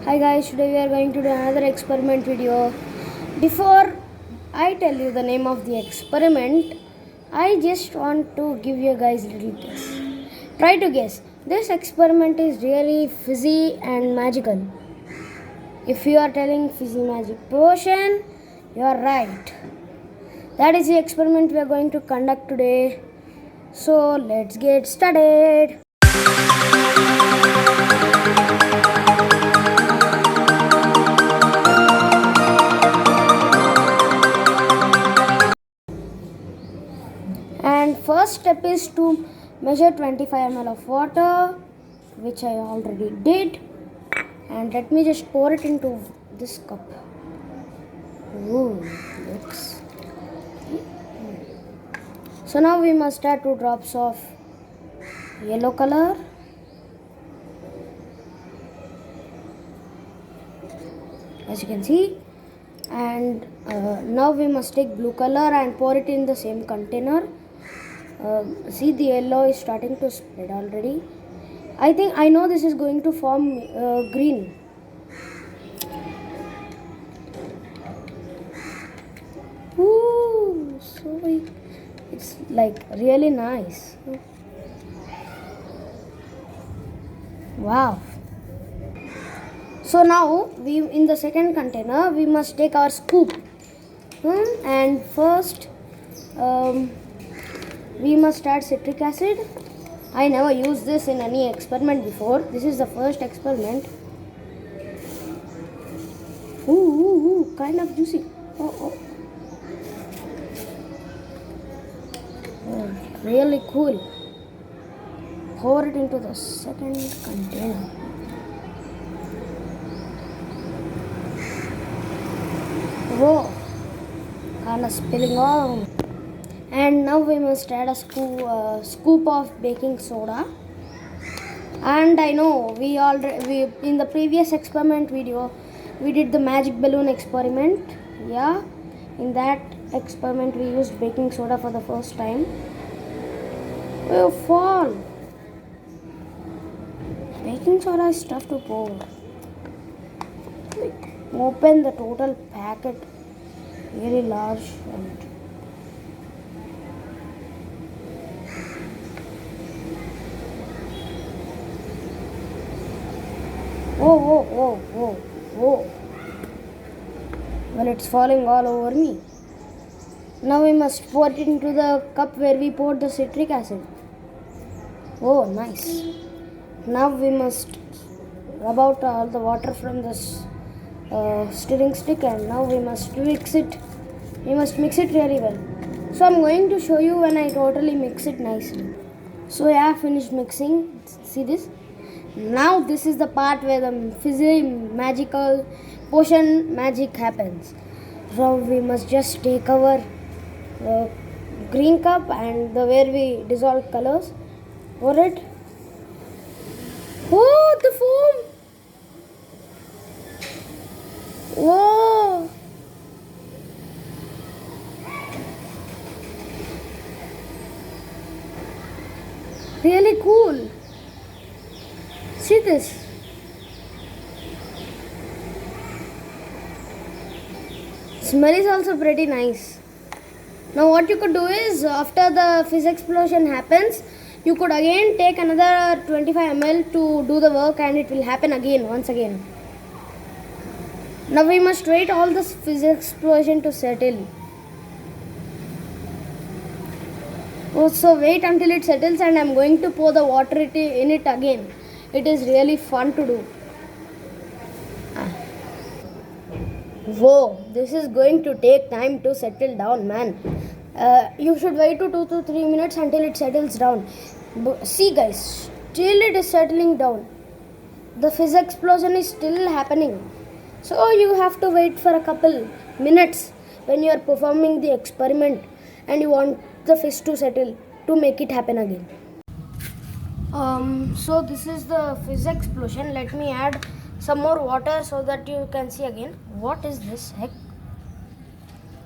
Hi guys, today we are going to do another experiment video. Before I tell you the name of the experiment, I just want to give you guys a little guess. Try to guess. This experiment is really fizzy and magical. If you are telling fizzy magic potion, you are right. That is the experiment we are going to conduct today. So let's get started. And first step is to measure 25 ml of water, which I already did, and let me just pour it into this cup. Ooh, looks. So now we must add 2 drops of yellow color, as you can see, and now we must take blue color and pour it in the same container. See, the yellow is starting to spread already. I think I know this is going to form green. Ooh, so it's like really nice. Wow. So now we in the second container we must take our scoop, and first we must add citric acid. I never used this in any experiment before. This is the first experiment. Ooh, kind of juicy. Oh. Really cool. Pour it into the second container. Whoa, kind of spilling all. And now we must add a scoop of baking soda. And I know we in the previous experiment video we did the magic balloon experiment. Yeah, in that experiment we used baking soda for the first time. Oh, fall. Baking soda is tough to pour. Open the total packet, very large, and whoa. Well, it's falling all over me. Now we must pour it into the cup where we poured the citric acid. Oh, nice. Now we must rub out all the water from this stirring stick, and now we must mix it. We must mix it really well. So I'm going to show you when I totally mix it nicely. So yeah, I finished mixing. See this? Now this is the part where the fizzy magical potion magic happens. So we must just take our green cup and the where we dissolve colors, pour it. Oh, the foam! Whoa! Really cool. See this. Smell is also pretty nice. Now what you could do is, after the fizz explosion happens, you could again take another 25 ml to do the work, and it will happen again, once again. Now we must wait all this fizz explosion to settle. Oh, so wait until it settles, and I'm going to pour the water in it again. It is really fun to do. Whoa, this is going to take time to settle down, man. You should wait to 2 to 3 minutes until it settles down. See guys, still it is settling down. The fizz explosion is still happening. So you have to wait for a couple minutes when you are performing the experiment and you want the fizz to settle to make it happen again. So this is the fizz explosion. Let me add some more water so that you can see again. What is this heck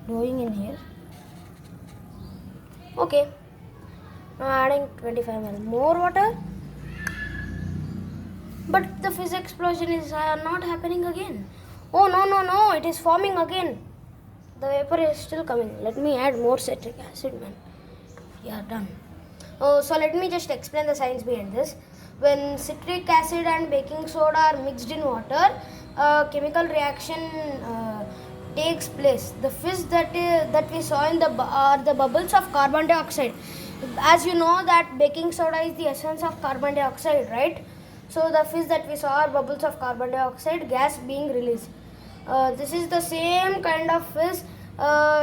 doing in here? Okay, now adding 25 ml more water. But the fizz explosion is not happening again. Oh no, it is forming again. The vapor is still coming. Let me add more citric acid, man. Yeah, done. Oh, so let me just explain the science behind this. When citric acid and baking soda are mixed in water, a chemical reaction takes place. The fizz that we saw in are the bubbles of carbon dioxide. As you know that baking soda is the essence of carbon dioxide, right? So the fizz that we saw are bubbles of carbon dioxide gas being released. This is the same kind of fizz.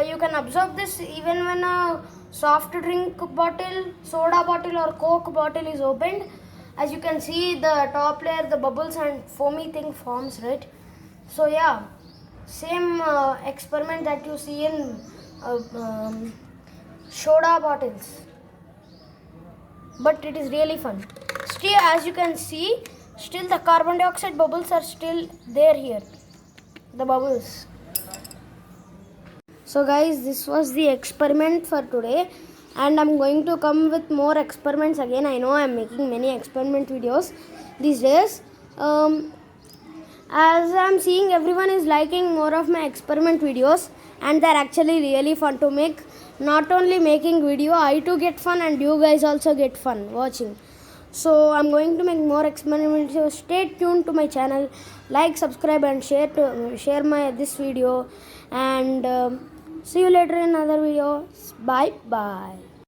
You can observe this even when a soft drink bottle, soda bottle or coke bottle is opened. As you can see, the top layer, the bubbles and foamy thing forms, right? So yeah, same experiment that you see in soda bottles, but it is really fun. Still, as you can see, still the carbon dioxide bubbles are still there here, the bubbles. So guys, this was the experiment for today, and I'm going to come with more experiments again. I know I'm making many experiment videos these days. As I'm seeing everyone is liking more of my experiment videos, and they're actually really fun to make. Not only making video, I too get fun and you guys also get fun watching. So I'm going to make more experiments. So stay tuned to my channel, like, subscribe and share this video, and see you later in another video. Bye bye.